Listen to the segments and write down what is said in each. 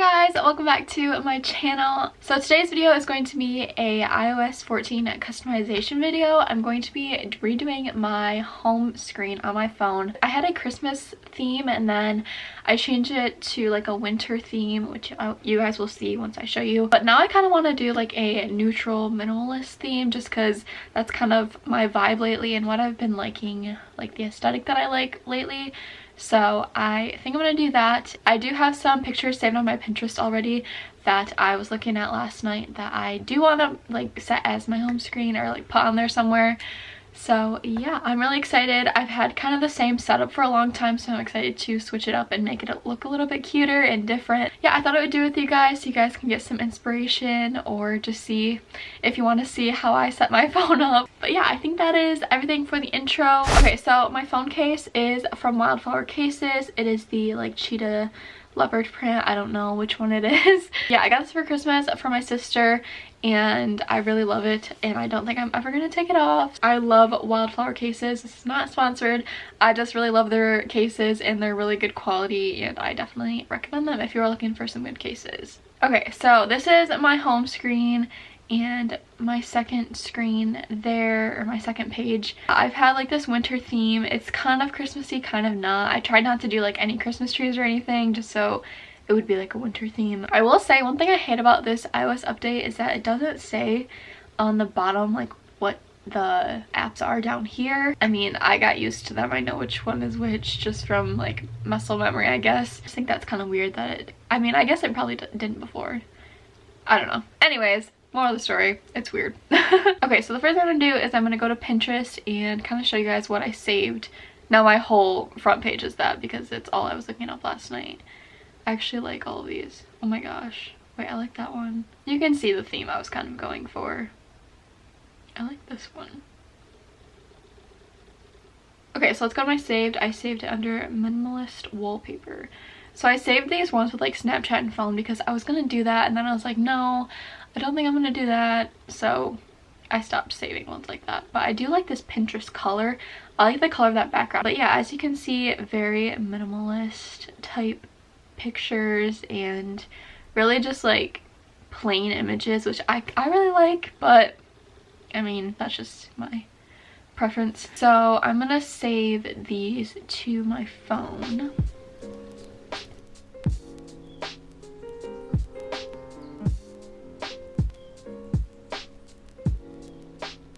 Hi guys, welcome back to my channel. So today's video is going to be a iOS 14 customization video. I'm going to be redoing my home screen on my phone. I had a Christmas theme and then I changed it to like a winter theme, which you guys will see once I show you. But now I kind of want to do like a neutral minimalist theme just because that's kind of my vibe lately and what I've been liking, like the aesthetic that I like lately. So I think I'm gonna do that. I do have some pictures saved on my Pinterest already that I was looking at last night that I do want to like set as my home screen or like put on there somewhere. So yeah, I'm really excited. I've had kind of the same setup for a long time, so I'm excited to switch it up and make it look a little bit cuter and different. Yeah, I thought I would do it with you guys so you guys can get some inspiration or just see if you want to see how I set my phone up. But yeah, I think that is everything for the intro. Okay, so my phone case is from Wildflower Cases. It is the like cheetah leopard print. I don't know which one it is. Yeah, I got this for Christmas for my sister and I really love it and I don't think I'm ever gonna take it off. I love Wildflower Cases. This is not sponsored. I just really love their cases and they're really good quality and I definitely recommend them if you're looking for some good cases. Okay, so this is my home screen and my second screen there, or my second page. I've had like this winter theme. It's kind of Christmassy, kind of not. I tried not to do like any Christmas trees or anything just so it would be like a winter theme. I will say one thing I hate about this iOS update is that it doesn't say on the bottom like what the apps are down here. I mean, I got used to them. I know which one is which just from like muscle memory, I guess. I just think that's kind of weird that it, I mean, I guess it probably didn't before. I don't know. Anyways, moral of the story, it's weird. Okay, so the first thing I'm gonna do is I'm gonna go to Pinterest and kind of show you guys what I saved. Now my whole front page is that because it's all I was looking up last night. I actually like all of these. Oh my gosh. Wait, I like that one. You can see the theme I was kind of going for. I like this one. Okay, so let's go to my saved. I saved it under minimalist wallpaper. So I saved these ones with like Snapchat and phone because I was gonna do that and then I was like, no, I don't think I'm gonna do that. So I stopped saving ones like that. But I do like this Pinterest color. I like the color of that background. But yeah, as you can see, very minimalist type pictures and really just like plain images, which I really like, but I mean, that's just my preference. So I'm gonna save these to my phone.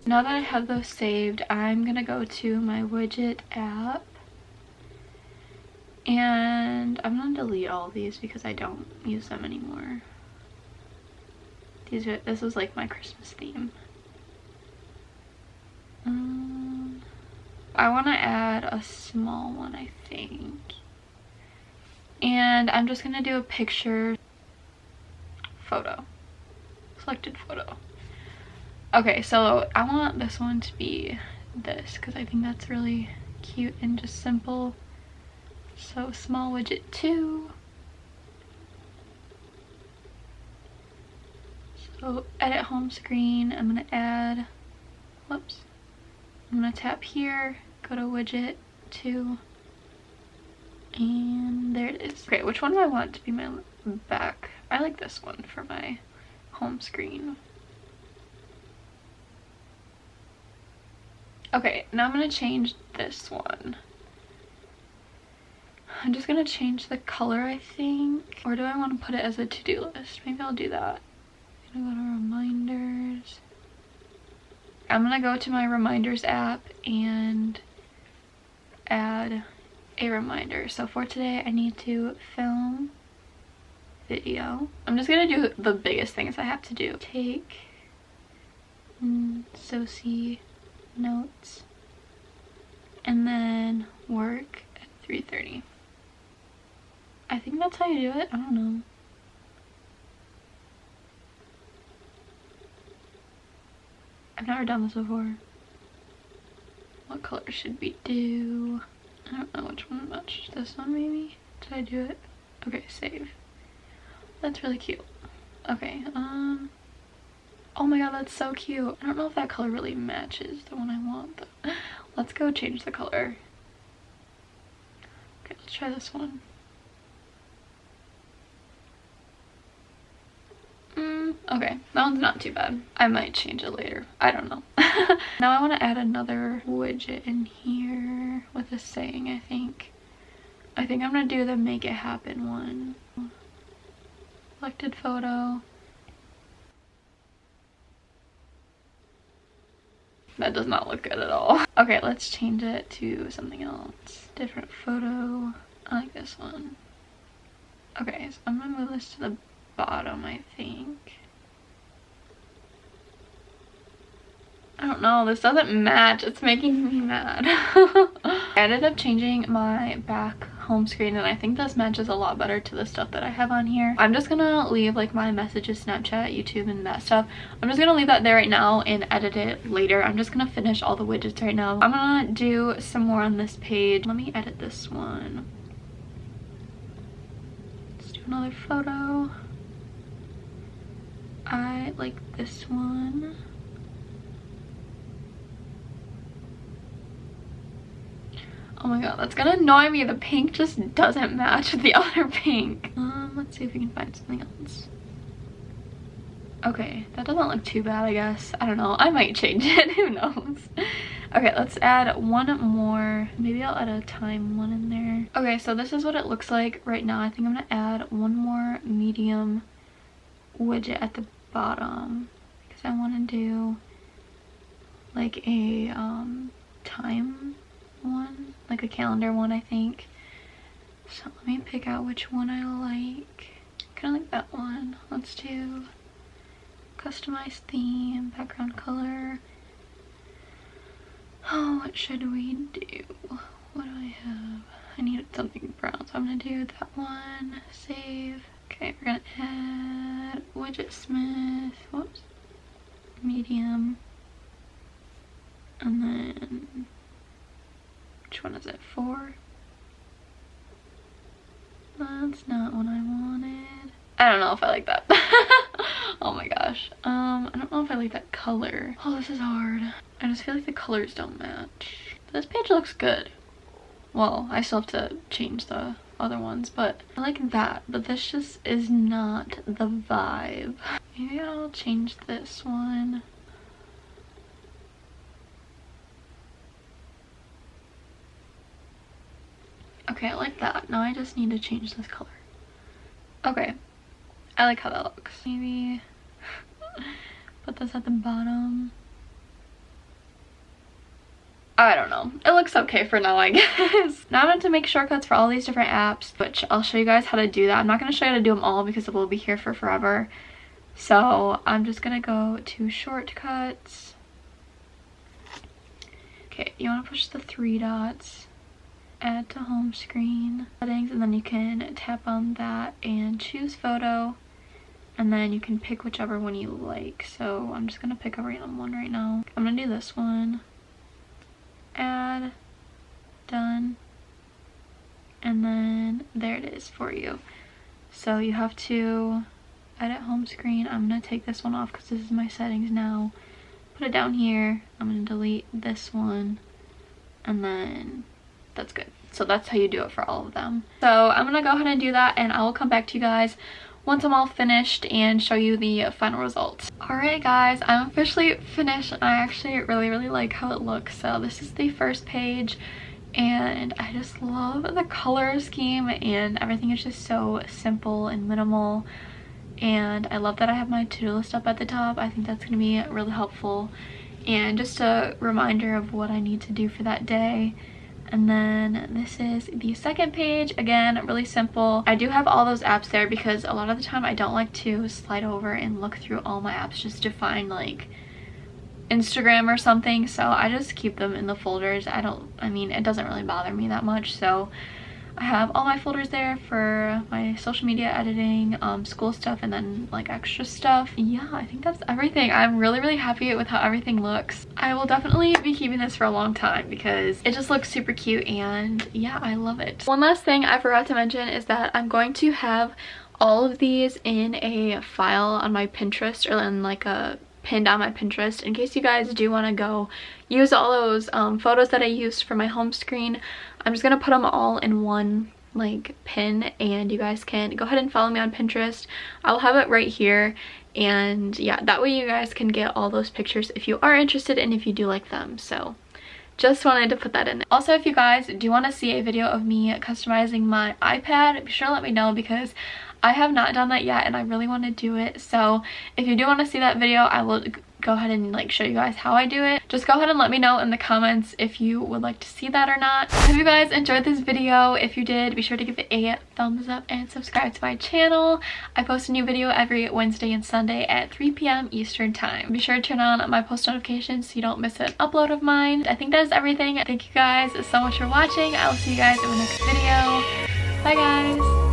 Now that I have those saved, I'm gonna go to my Widget app and I'm gonna delete all of these because I don't use them anymore. This was like my Christmas theme. I want to add a small one, I think, and I'm just gonna do a picture photo, selected photo. Okay, so I want this one to be this because I think that's really cute and just simple. So small widget 2. So edit home screen, I'm gonna add, whoops, I'm gonna tap here, go to widget 2, and there it is. Okay, which one do I want to be my back? I like this one for my home screen. Okay, now I'm gonna change this one. I'm just gonna change the color, I think. Or do I want to put it as a to-do list? Maybe I'll do that. I'm gonna go to reminders. I'm gonna go to my reminders app and add a reminder. So for today, I need to film video. I'm just gonna do the biggest things I have to do. Take xoxo notes and then work at 3:30. I think that's how you do it. I don't know. I've never done this before. What color should we do? I don't know which one matches. This one maybe? Did I do it? Okay, save. That's really cute. Okay, oh my god, that's so cute. I don't know if that color really matches the one I want though. Let's go change the color. Okay, let's try this one. Okay, that one's not too bad. I might change it later. I don't know. Now I want to add another widget in here with a saying, I think. I think I'm going to do the make it happen one. Selected photo. That does not look good at all. Okay, let's change it to something else. Different photo. I like this one. Okay, so I'm going to move this to the bottom, I think. I don't know, this doesn't match. It's making me mad. I ended up changing my back home screen and I think this matches a lot better to the stuff that I have on here. I'm just gonna leave like my messages, Snapchat, YouTube, and that stuff. I'm just gonna leave that there right now and edit it later. I'm just gonna finish all the widgets right now. I'm gonna do some more on this page. Let me edit this one. Let's do another photo. I like this one. Oh my god, that's gonna annoy me. The pink just doesn't match with the other pink. Let's see if we can find something else. Okay, that doesn't look too bad, I guess. I don't know. I might change it. Who knows? Okay, let's add one more. Maybe I'll add a time one in there. Okay, so this is what it looks like right now. I think I'm gonna add one more medium widget at the bottom because I want to do like a time one, like a calendar one, I think. So let me pick out which one I like. Kind of like that one. Let's do customize theme, background color. Oh, what should we do? What do I have? I need something brown, so I'm gonna do that one. Save. Okay, we're gonna add widget smith. Whoops. Medium. And then which one is it? 4? That's not what I wanted. I don't know if I like that. Oh my gosh. I don't know if I like that color. Oh, this is hard. I just feel like the colors don't match. This page looks good. Well, I still have to change the other ones, but I like that. But this just is not the vibe. Maybe I'll change this one. Okay, I like that. Now I just need to change this color. Okay, I like how that looks. Maybe put this at the bottom. I don't know. It looks okay for now, I guess. Now I'm going to make shortcuts for all these different apps, which I'll show you guys how to do that. I'm not going to show you how to do them all because it will be here for forever. So I'm just going to go to shortcuts. Okay, you want to push the 3 dots. Add to home screen settings, and then you can tap on that and choose photo, and then you can pick whichever one you like. So I'm just gonna pick a random one right now. I'm gonna do this one. Add, done, and then there it is for you. So you have to edit home screen. I'm gonna take this one off because this is my settings now. Put it down here. I'm gonna delete this one, and then that's good. So that's how you do it for all of them. So I'm gonna go ahead and do that, and I will come back to you guys once I'm all finished and show you the final results. Alright guys, I'm officially finished, and I actually really like how it looks. So this is the first page, and I just love the color scheme, and everything is just so simple and minimal. And I love that I have my to-do list up at the top. I think that's gonna be really helpful, and just a reminder of what I need to do for that day. And then this is the second page. Again, really simple. I do have all those apps there because a lot of the time I don't like to slide over and look through all my apps just to find like Instagram or something. So I just keep them in the folders. I mean, it doesn't really bother me that much. So I have all my folders there for my social media editing, school stuff, and then like extra stuff. Yeah, I think that's everything. I'm really happy with how everything looks. I will definitely be keeping this for a long time because it just looks super cute, and yeah, I love it. One last thing I forgot to mention is that I'm going to have all of these in a file on my Pinterest, or in like a pinned on my Pinterest, in case you guys do want to go use all those photos that I used for my home screen. I'm just gonna put them all in one like pin, and you guys can go ahead and follow me on Pinterest. I'll have it right here, and yeah, that way you guys can get all those pictures if you are interested and if you do like them. So just wanted to put that in. Also, if you guys do want to see a video of me customizing my iPad, be sure to let me know, because I have not done that yet and I really want to do it. So if you do want to see that video, I will go ahead and like show you guys how I do it. Just go ahead and let me know in the comments if you would like to see that or not. Hope you guys enjoyed this video. If you did, be sure to give it a thumbs up and subscribe to my channel. I post a new video every Wednesday and Sunday at 3 p.m. Eastern time. Be sure to turn on my post notifications so you don't miss an upload of mine. I think that is everything. Thank you guys so much for watching. I will see you guys in the next video. Bye guys.